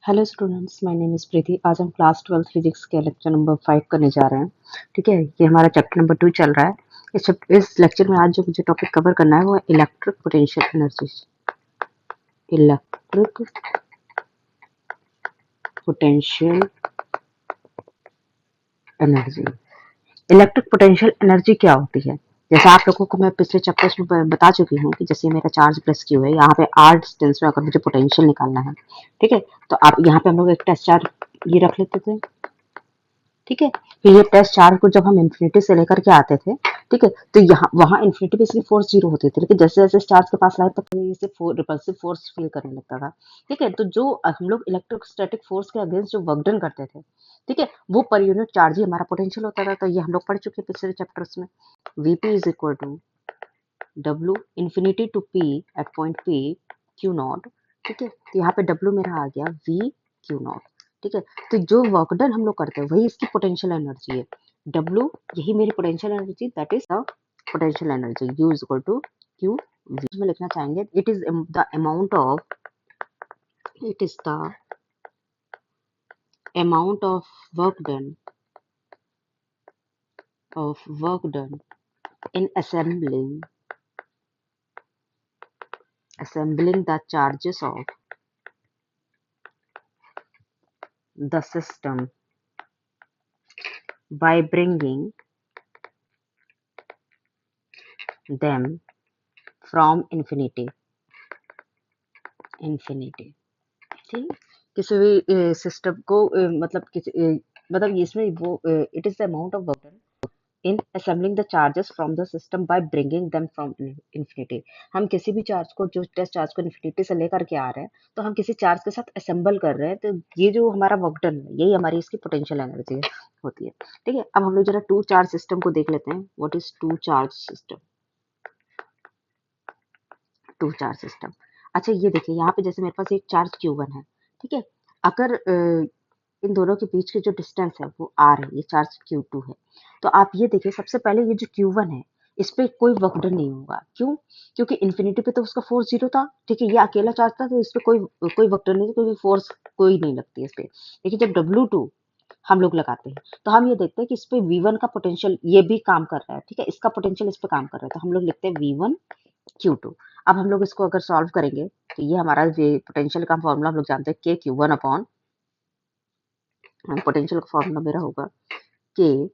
Hello students, my name is Preeti. आज हम class 12 physics के लेक्चर नंबर 5 करने जा रहे हैं। ठीक है, ये हमारा चैप्टर नंबर 2 चल रहा है। इस लेक्चर में आज जो मुझे टॉपिक कवर करना है वो है electric potential energy. Electric potential energy. Electric potential energy क्या होती है? जैसा आप लोगों को मैं पिछले चैप्टर्स में बता चुकी हूँ कि जैसे मेरा चार्ज प्लस क्यू है, यहाँ पे आर डिस्टेंस में अगर मुझे पोटेंशियल निकालना है, ठीक है, तो आप यहाँ पे हम लोग एक टेस्ट चार्ज ये रख लेते थे। ठीक है, फिर ये टेस्ट चार्ज को जब हम इन्फिनिटी से लेकर के आते थे, ठीक है, तो यहाँ वहां इन्फिनिटी पे इसकी फोर्स जीरो होती थी, लेकिन जैसे जैसे चार्ज के पास लाए तब इसे रिपल्सिव फोर्स फील करने लगता था। ठीक है, तो जो हम लोग इलेक्ट्रोस्टैटिक फोर्स के अगेंस्ट जो वर्क डन करते थे, ठीक है, वो पर यूनिट चार्ज ही हमारा पोटेंशियल होता था। तो ये हम लोग पढ़ चुके हैं पिछले चैप्टर्स में। Vp is equal to W infinity to P at point P Q naught. ठीक है, तो यहाँ पे डब्ल्यू मेरा आ गया वी क्यू नॉट। ठीक है, तो जो वर्क डन हम लोग करते हैं वही इसकी पोटेंशियल एनर्जी है। डब्ल्यू यही मेरी potential energy, that is the potential energy. U is equal to Q V में लिखना चाहेंगे, it is the amount of work done in assembling the charges of the system by bringing them from infinity। ठीक, किसी भी system को मतलब इसमें वो it is the amount of work done in assembling the charges from the system by bringing them from infinity. हम किसी भी चार्ज को, जो टेस्ट चार्ज को इन्फिनिटी से लेकर के आ रहे हैं, तो हम किसी चार्ज के साथ असेंबल कर रहे हैं, तो ये जो हमारा वर्क डन है यही हमारी इसकी पोटेंशियल एनर्जी होती है। ठीक है, अब हम लोग जरा टू चार्ज सिस्टम को देख लेते हैं। What is two charge system? Two charge system, अच्छा ये देखिए, यहाँ पे जैसे मेरे पास एक चार्ज Q1 है, ठीक है, अगर इन दोनों के बीच की जो डिस्टेंस है वो R है, ये चार्ज Q2 है, तो आप ये देखिए, सबसे पहले ये जो Q1 है इस पे कोई वर्क डन नहीं होगा। क्यों? क्योंकि इन्फिनिटी पे तो उसका फोर्स जीरो था। ठीक है, ये अकेला चार्ज था, तो इस पे कोई वर्क डन नहीं, कोई फोर्स कोई नहीं लगती है इस पे। लेकिन जब W2 हम लोग लगाते हैं तो हम ये देखते हैं कि इस पे V1 का पोटेंशियल ये भी काम कर रहा है। ठीक है, इसका पोटेंशियल इस पे काम कर रहा है, तो हम लोग लिखते हैं V1 Q2। अब हम लोग इसको अगर सॉल्व करेंगे तो ये हमारा पोटेंशियल का फॉर्मूला हम लोग जानते हैं, के Q1 अपॉन, पोटेंशियल का फॉर्मूला मेरा होगा k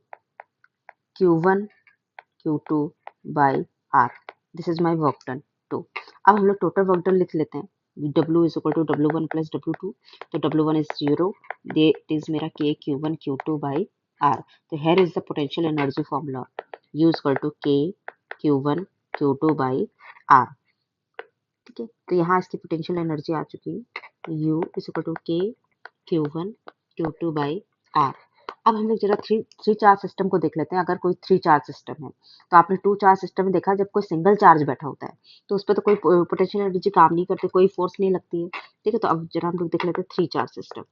Q1 Q2 by R. This is my work done 2। अब हम लोग टोटल वर्क डन लिख लेते हैं। W is equal to W1 plus W2, तो W1 इज 0, इट इज मेरा k Q1 Q2 by R. तो here is the potential energy formula, U is equal to k Q1 Q2 by are. ठीक है, तो यहाँ इसकी potential energy आ चुकी है, U is equal to k Q1 Q2 by are. अब हम लोग जरा थ्री चार्ज सिस्टम को देख लेते हैं। अगर कोई थ्री चार्ज सिस्टम है, तो आपने टू चार्ज सिस्टम में देखा, जब कोई सिंगल चार्ज बैठा होता है तो उस पर तो कोई पोटेंशियल एनर्जी काम नहीं करती, कोई फोर्स नहीं लगती है। ठीक है, तो अब जरा हम लोग देख लेते हैं थ्री चार्ज सिस्टम।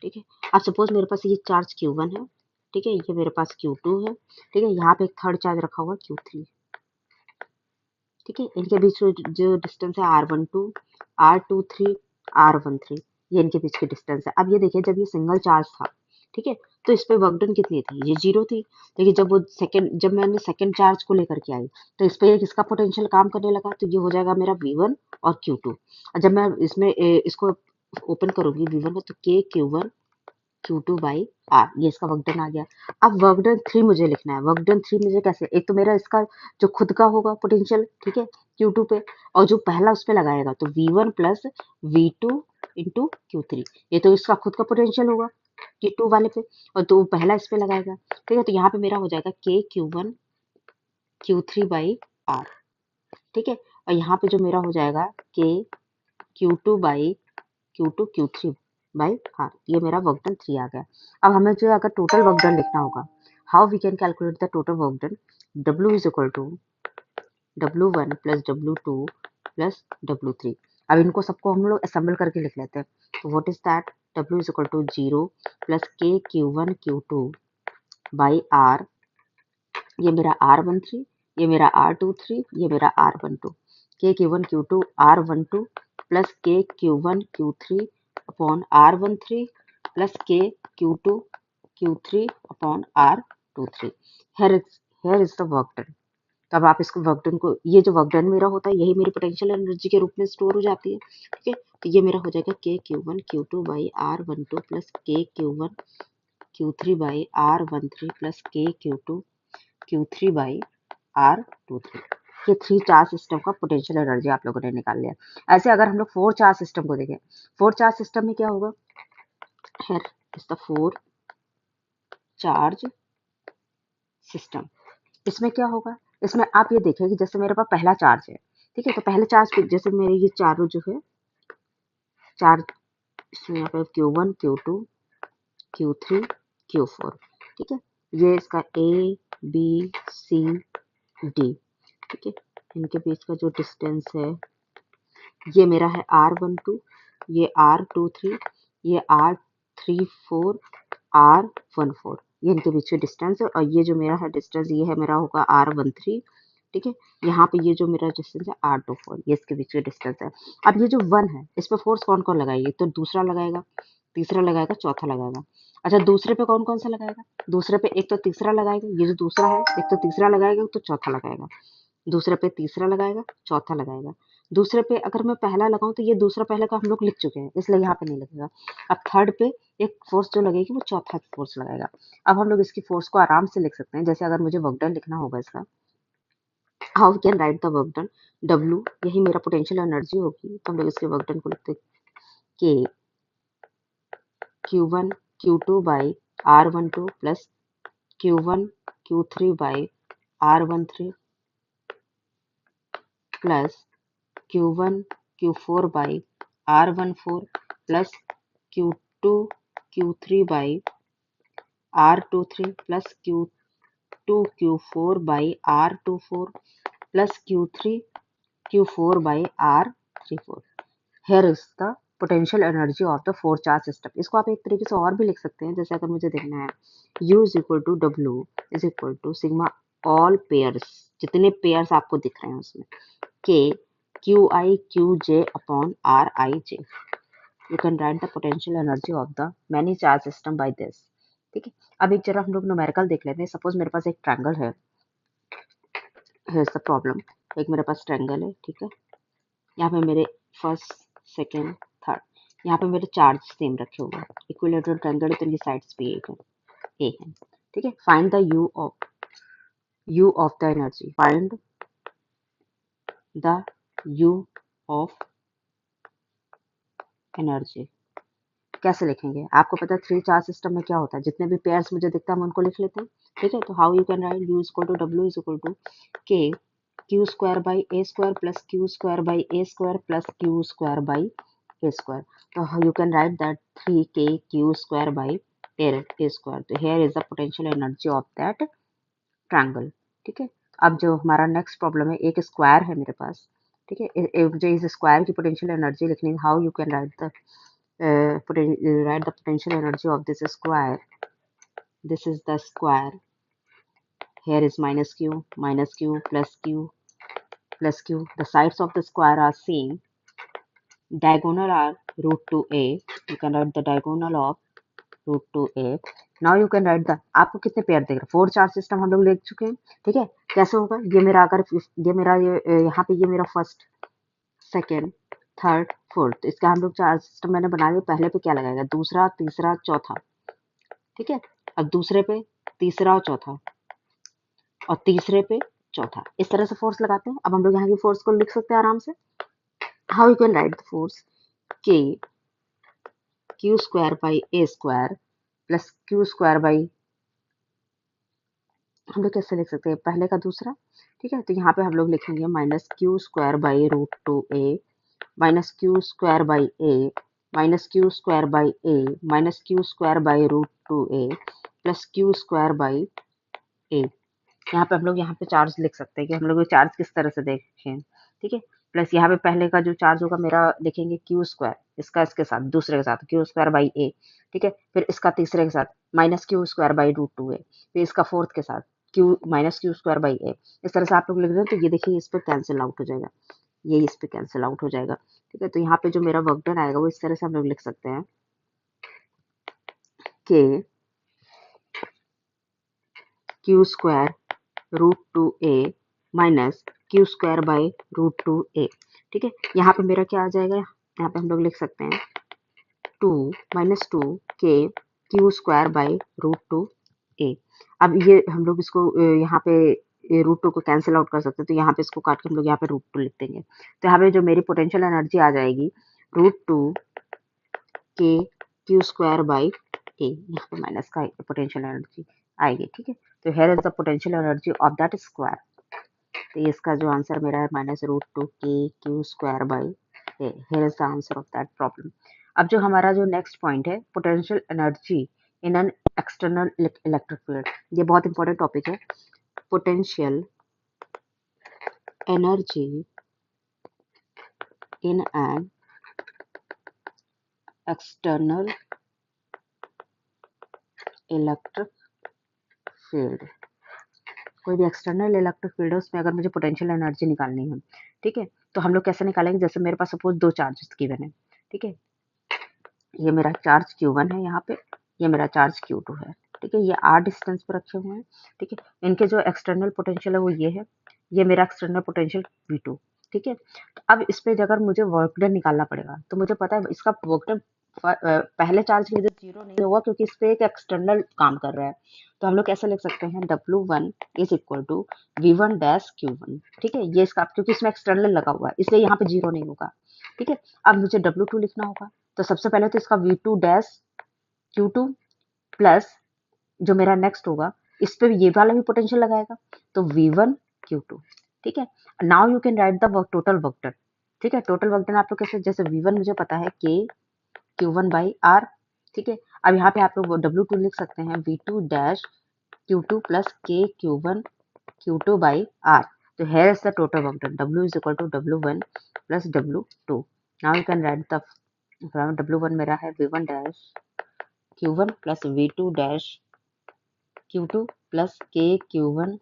ठीक है, अब सपोज मेरे पास ये चार्ज Q1 है, ठीक है, ये मेरे पास Q2 है, ठीक है, यहाँ पे एक थर्ड चार्ज रखा हुआ Q3। ठीक है, इनके बीच जो डिस्टेंस है R12, R23, R13, ये इनके बीच की डिस्टेंस है। अब ये देखिए, जब ये सिंगल चार्ज था, ठीक है, तो इस पे वर्क डन कितनी थी? ये जीरो थी। लेकिन जब मैंने सेकंड चार्ज को लेकर के आई, तो इस पे इसका पोटेंशियल काम करने लगा, तो ये हो जाएगा मेरा V1 और Q2। और जब मैं इसमें इसको ओपन करूंगी V1 में, तो के Q1 Q2 बाई आर, ये इसका वर्क डन आ गया। अब वर्क डन 3 मुझे लिखना है। वर्क डन 3 मुझे कैसे? एक तो मेरा इसका जो खुद का होगा पोटेंशियल, ठीक है, Q2 पे, और जो पहला उस पे लगाएगा तो V1 plus V2 into Q3, ये तो इसका खुद का पोटेंशियल होगा Q2 वाले पे, और तो पहला इस पे लगाएगा। ठीक है, तो यहाँ पे मेरा हो जाएगा के Q1 Q3 बाई आर। ठीक है, और यहाँ पे जो मेरा हो जाएगा के Q2 by Q3 by are. ये मेरा वर्क डन 3 आ गया। अब हमें जो अगर टोटल वर्क डन लिखना होगा, how we can calculate the total work done? W is equal to W1 plus W2 plus W3। अब इनको सबको हम लोग असेंबल करके लिख लेते हैं। तो what is that? W is equal to 0 plus k Q1 Q2 by are, ये मेरा R13, ये मेरा R23, ये मेरा R12। के Q1 Q2 R12 plus k Q1 Q3 upon R13 plus के Q2 Q3 upon R23। here is the work done। तो अब आप इसको वर्क डन को, ये जो वर्क डन मेरा होता है यही मेरी पोटेंशियल एनर्जी के रूप में स्टोर हो जाती है। ठीक है, तो ये मेरा हो जाएगा के Q1 Q2 by R12 plus k Q1 Q3 by R13 plus के Q2 Q3 बाई R23। ये 3 चार्ज सिस्टम का पोटेंशियल एनर्जी आप लोगों ने निकाल लिया। ऐसे अगर हम लोग 4 चार्ज सिस्टम को देखें, 4 चार्ज सिस्टम में क्या होगा, here is the 4 charge system. इसमें क्या होगा, इसमें आप ये देखें कि जैसे मेरे पास पहला चार्ज है, ठीक है, तो पहले चार्ज पे जैसे मेरे ये चारों जो है चार्ज, इसमें यहाँ पे Q1 Q2 Q3 Q4, ठीक है, ये इसका A B C D, ठीक है, इनके बीच का जो डिस्टेंस है ये मेरा है R12, ये R23, ये R34 R14, ये इनके बीच में डिस्टेंस है। और ये जो मेरा है डिस्टेंस, ये है मेरा होगा R13, ठीक है, यहाँ पे ये जो मेरा डिस्टेंस है R24, ये इसके बीच में डिस्टेंस है। अब ये जो 1 है इस पर फोर्स कौन कौन लगाएगी, तो दूसरा लगाएगा, तीसरा लगाएगा, चौथा लगाएगा। अच्छा, दूसरे पे कौन कौन सा लगाएगा, दूसरे पे एक तो तीसरा लगाएगा, ये जो दूसरा है एक तो तीसरा लगाएगा, तो चौथा लगाएगा, दूसरे पे तीसरा लगाएगा, चौथा लगाएगा। दूसरे पे अगर मैं पहला लगाऊं तो ये दूसरा पहले का हम लोग लिख चुके हैं, इसलिए यहाँ पे नहीं लगेगा। अब थर्ड पे एक फोर्स जो लगेगी वो चौथा फोर्स लगाएगा। अब हम लोग इसकी फोर्स को आराम से लिख सकते हैं। जैसे अगर मुझे वर्क डन लिखना होगा इसका, how we can write the work done, W यही मेरा पोटेंशियल एनर्जी होगी, तो हम लोग इसके वर्क डन को लिखते के Q1 Q2 by R12 plus Q1 Q3 by R13 plus Q1 Q4 by R14 plus Q2 Q3 by R23 plus Q2 Q4 by R24 plus Q3 Q4 by R34। Here is the potential energy of the 4 charge system। इसको आप एक तरीके से और भी लिख सकते हैं, जैसे अगर मुझे देखना है U is equal to W is equal to sigma all pairs, जितने पेयर्स आपको दिख रहे हैं उसमें K Qi Qj upon Rij। You can write the potential energy of the many charge system by this। ठीक है, अब एक जरा हम लोग न्यूमेरिकल देख लेते हैं। सपोज मेरे पास एक ट्रायंगल है, here's the problem। एक मेरे पास ट्रायंगल है, ठीक है, यहाँ पे मेरे फर्स्ट सेकेंड थर्ड, यहाँ पे मेरे चार्ज सेम रखे हुए हैं, इक्विलेटरल ट्रायंगल है तो इनकी साइड्स भी एक है, ए है, ठीक है। Find the U of the energy, find the U of energy. कैसे लिखेंगे, आपको पता है 3 चार्ज सिस्टम में क्या होता है, जितने भी पेयर्स मुझे दिखता है हम उनको लिख लेते हैं, ठीक है। तो how you can write U is equal to W is equal to K Q square by A square plus Q square by A square plus Q square by A square. तो you can write that 3K Q square by A square. तो here is the potential energy of that triangle, ठीक है। अब जो हमारा next problem है, एक square है मेरे पास, ठीक है, मुझे इस स्क्वायर की पोटेंशियल एनर्जी लिखनी है। How you can write the write the potential energy of this square। This is the square, here is minus q plus q plus q, the sides of the square are same, diagonal are root 2a, you can write the diagonal of root 2a। now you can write the, आपको कितने pair देख रहे हैं, 4 charge system हम लोग देख चुके हैं, ठीक है। कैसे होगा, ये मेरा अगर ये मेरा यहाँ पे ये मेरा फर्स्ट सेकेंड थर्ड फोर्थ, इसका हम लोग चार्ज सिस्टम मैंने बना दिया। पहले पे क्या लगाएगा, दूसरा तीसरा चौथा, ठीक है। अब दूसरे पे तीसरा और चौथा, और तीसरे पे चौथा, इस तरह से फोर्स लगाते हैं। अब हम लोग यहाँ की फोर्स को लिख सकते हैं आराम से। How you can write the force, के Q square by A square plus Q square by, हम लोग कैसे लिख सकते हैं, पहले का दूसरा, ठीक है। तो यहाँ पे हम लोग लिखेंगे minus Q square by root 2a minus Q square by A minus Q square by A minus Q square by root 2a plus Q square by A। यहाँ पे हम लोग यहाँ पे चार्ज लिख सकते हैं कि हम लोग चार्ज किस तरह से देखें, ठीक है। प्लस यहाँ पे पहले का जो चार्ज होगा मेरा लिखेंगे Q स्क्वायर, इसका इसके साथ दूसरे के साथ Q स्क्वायर बाई A, ठीक है। फिर इसका तीसरे के साथ minus Q square by root 2a, फिर इसका फोर्थ के साथ Q minus Q square by A। इस तरह से आप लोग लिख रहे हैं तो ये देखिए इस पर कैंसिल आउट हो जाएगा, ये इस पे कैंसिल आउट हो जाएगा। ठीक है, तो यहाँ पे जो मेरा वर्क डन आएगा वो इस तरह से हम लोग लिख सकते हैं कि Q square √2a minus Q square by √2a। ठीक है, यहाँ पे मेरा क्या आ जाएगा, यहाँ पे हम लोग लिख सकते हैं 2 minus 2k Q square by √2a। अब ये हम लोग इसको यहाँ पे √2 को कैंसिल आउट कर सकते हैं, तो यहाँ पे इसको काट के हम लोग यहाँ पे √2 लिख देंगे। तो यहाँ पे जो मेरी पोटेंशियल एनर्जी आ जाएगी √2k Q square by a, यहाँ पे माइनस का पोटेंशियल एनर्जी आएगी। ठीक है, तो here is the potential energy of that square. तो इसका जो आंसर मेरा है -√2k Q square by a। Hair is the answer of that problem. अब जो हमारा जो नेक्स्ट पॉइंट है, potential energy in an external electric field, ये बहुत इंपॉर्टेंट टॉपिक है। Potential energy in an external electric field, कोई भी एक्सटर्नल इलेक्ट्रिक फील्ड है उसमें अगर मुझे पोटेंशियल एनर्जी निकालनी है, ठीक है, तो हम लोग कैसे निकालेंगे, जैसे मेरे पास सपोज दो चार्जेस गिवन है। ठीक है, ये मेरा चार्ज Q1 है यहाँ पे, ये मेरा चार्ज Q2 है। ठीक है, ये r डिस्टेंस पर रखे हुए हैं। ठीक है, इनके जो एक्सटर्नल पोटेंशियल है वो ये है, ये मेरा एक्सटर्नल पोटेंशियल V2। ठीक है, तो अब इस पे अगर मुझे वर्क डन निकालना पड़ेगा, तो मुझे पता है इसका वर्क डन पहले चार्ज की वजह से 0 नहीं होगा, क्योंकि इस पे एक एक्सटर्नल काम कर रहा है। तो हम लोग कैसे लिख सकते हैं, W1 is equal to V1 dash Q1। ठीक है, ये इसका, क्योंकि इसमें एक्सटर्नल लगा हुआ है इसलिए यहाँ पे 0 नहीं होगा। ठीक है, अब मुझे W2 लिखना होगा, तो सबसे पहले तो इसका V2 डैश Q2 प्लस जो मेरा नेक्स्ट होगा इस पे ये वाला भी पोटेंशियल लगाएगा, तो V1 Q2। ठीक है, now you can write the total work done. ठीक है, टोटल वर्क डन आप लोग कैसे, जैसे V1 मुझे पता है K Q1 बाई R। ठीक है, अब यहाँ पे आप लोग W2 लिख सकते हैं V2 dash Q2 plus K Q1 Q2 by R। तो here is the total work done, W is equal to W1 plus W2। now you can write the from W1 मेरा है V1 dash Q1 plus V2 dash Q2 plus K Q1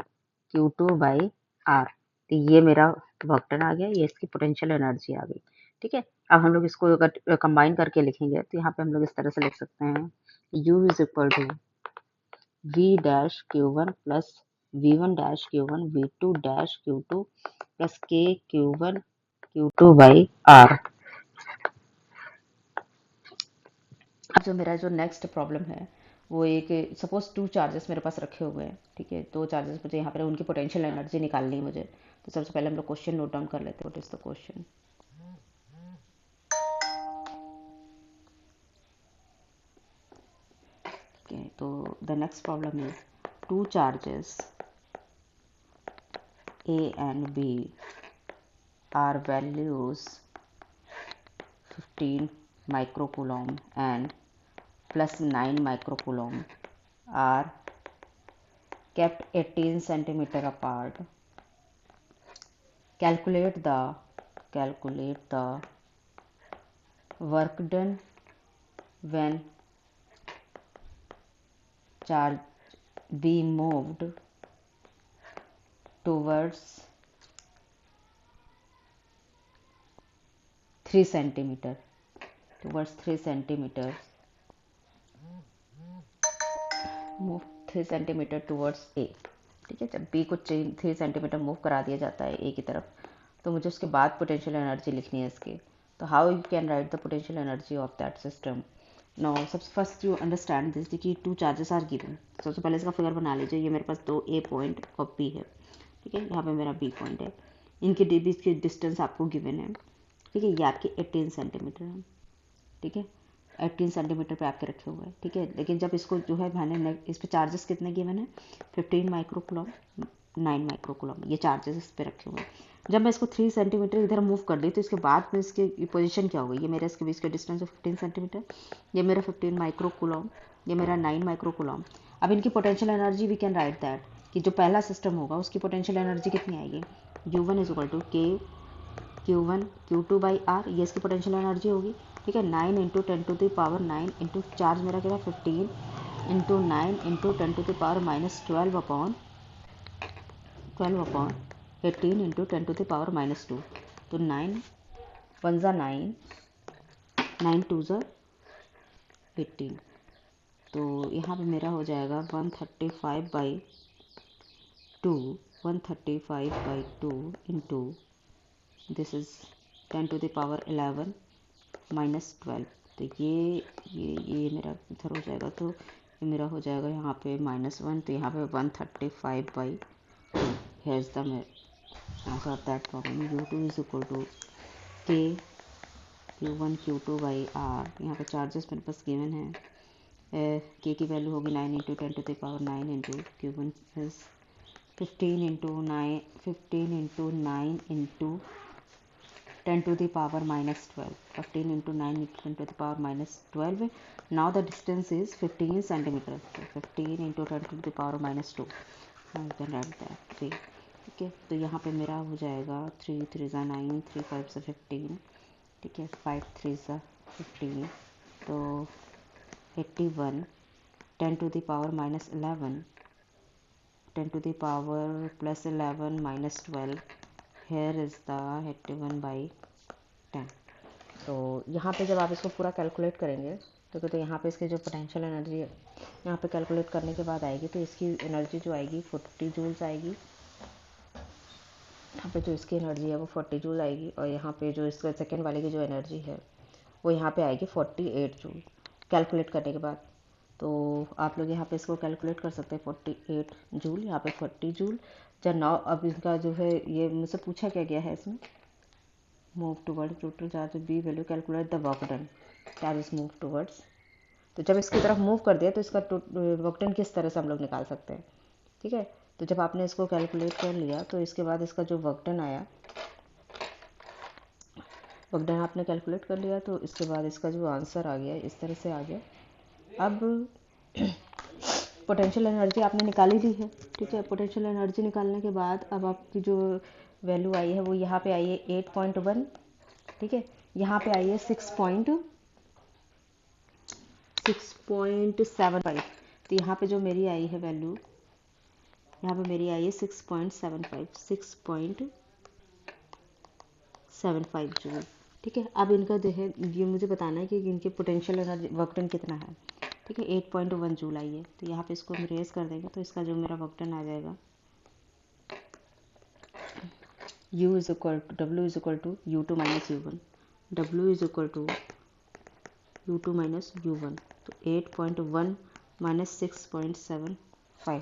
Q2 by R। तो ये मेरा work done आ गया, ये इसकी potential energy आ गई। ठीक है, अब हम लोग इसको अगर कंबाइन करके लिखेंगे तो यहाँ पे हम लोग इस तरह से लिख सकते हैं U is equal to V dash Q1 plus V1 dash Q1 V2 dash Q2 plus K Q1 Q2 by R। अब जो मेरा जो नेक्स्ट प्रॉब्लम है वो एक, सपोज 2 चार्जेस मेरे पास रखे हुए हैं। ठीक है, 2 चार्जेस मुझे यहाँ पर उनकी पोटेंशियल एनर्जी निकालनी है मुझे। तो सबसे पहले हम लोग क्वेश्चन नोट डाउन कर लेते हैं। What is the question. Okay, so the next problem is 2 charges A and B are values 15 microcoulomb and plus 9 microcoulomb are kept 18 centimeter apart. Calculate the work done when charge B moved towards 3 centimeter, towards 3 centimeters, move 3 centimeter towards A। ठीक है, जब B को 3 centimetre move करा दिया जाता है A की तरफ, तो मुझे उसके बाद पोटेंशियल एनर्जी लिखनी है इसकी। तो how you can write the potential energy of that system. Now सबसे फर्स्ट यू अंडरस्टैंड दिस कि 2 चार्जेस आर गिवन। सबसे पहले इसका फिगर बना लीजिए। ये मेरे पास 2 A पॉइंट और B है। ठीक है, यहाँ पे मेरा B पॉइंट है। इनके बीच की डिस्टेंस आपको गिवन है। ठीक है, ये आपके 18 सेंटीमीटर है। ठीक है, 18 सेंटीमीटर पे आपके रखे हुए हैं। ठीक है, लेकिन जब इसको जो है मैंने इस पे चार्जेस कितने गिवन है, 15 माइक्रोकुलम 9 माइक्रोकुलम, ये चार्जेस इस पे रखे हुए हैं। जब मैं इसको 3 सेंटीमीटर इधर मूव कर दी तो इसके बाद में इसकी पोजीशन क्या होगी, ये मेरा इसके बीच का डिस्टेंस है 15 सेंटीमीटर, ये मेरा 15 माइक्रोकुलम, ये मेरा 9 माइक्रोकुलम। अब इनकी potential energy we can write that कि जो पहला सिस्टम होगा उसकी पोटेंशियल एनर्जी कितनी आएगी, U1 is equal to K Q1 Q2 by R, ये इसकी पोटेंशियल एनर्जी होगी। ठीक है, 9 into 10 to the power 9 into charge मेरा क्या 15 into 9 into 10 to the power -12 upon 18 into 10 to the power -2। तो 9 1 ज़ा 9, 9 2 ज़ा 18। तो यहाँ पे मेरा हो जाएगा 135/2, 135/2 इंटू दिस इज़ 10⁻11 माइनस 12। तो ये मेरा इधर हो जाएगा, तो ये मेरा हो जाएगा यहाँ पे -1, तो यहाँ पे 135/2। Here's the answer of that problem. U2 is equal to K Q1 Q2/R। यहाँ पे चार्जेस मेरे पास गिवन है। K की वैल्यू होगी 9 × 10⁻9 into Q1 is 15 × 9 15 × 9 into 10⁻−12, 15 × 9 × 10⁻−12। Now the distance is 15 centimeter. So 15 × 10⁻². I can write that 3. ठीक है, तो यहाँ पे मेरा हो जाएगा 3 3 ज़ा 9, 3 5 ज़ा 15, ठीक है, 5 3 ज़ा 15, तो 81, 10⁻−11, 10⁻+11 minus 12, here is the 81/10। तो यहाँ पे जब आप इसको पूरा कैलकुलेट करेंगे तो यहाँ पे इसके जो पोटेंशियल एनर्जी है यहाँ पे कैलकुलेट करने के बाद आएगी, तो इसकी एनर्जी जो आएगी 40 जूल्स आएगी। यहाँ पे जो इसकी एनर्जी है वो 40 जूल आएगी, और यहाँ पे जो इसका सेकेंड वाले की जो एनर्जी है वो यहाँ पे आएगी 48 जूल कैलकुलेट करने के बाद। तो आप लोग यहाँ पे इसको कैलकुलेट कर सकते हैं 48 जूल, यहाँ पे 40 जूल। जब नाउ अब इसका जो है ये मुझसे पूछा क्या गया है इसमें, move toward total charge B value, calculate the work done, charges move towards. तो जब इसकी तरफ मूव कर दिया तो इसका वर्क डन किस तरह से हम लोग निकाल सकते हैं, ठीक है। तो जब आपने इसको कैलकुलेट कर लिया तो इसके बाद इसका जो वर्क डन आया, वर्क डन आपने कैलकुलेट कर लिया, तो इसके बाद इसका जो आंसर आ गया इस तरह से आ गया। अब पोटेंशियल एनर्जी आपने निकाली ली है, ठीक है। पोटेंशियल एनर्जी निकालने के बाद अब आपकी जो वैल्यू आई है वो यहाँ पे आई है 8.1, ठीक है, यहाँ पे आई है 6.75। तो यहाँ पे जो मेरी आई है वैल्यू, यहाँ पे मेरी आई है 6.75 जूल, ठीक है। अब इनका जो है ये मुझे बताना है कि इनके पोटेंशियल एनर्जी वर्क डन कितना है, ठीक है। 8.1 जूल आई है, तो यहाँ पे इसको हम रेस कर देंगे तो इसका जो मेरा वर्क डन आ जाएगा W is equal to U2 minus U1, W is equal to U2 minus U1। तो 8.1 माइनस 6.75,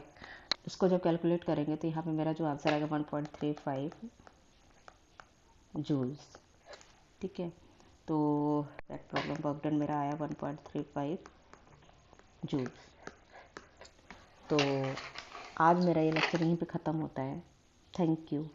इसको जब कैलकुलेट करेंगे तो यहाँ पे मेरा जो आंसर आएगा 1.35 जूल्स, ठीक है। तो दैट प्रॉब्लम वर्क डन मेरा आया 1.35 जूल्स। तो आज मेरा ये लेक्चर यहीं पे ख़त्म होता है। Thank you.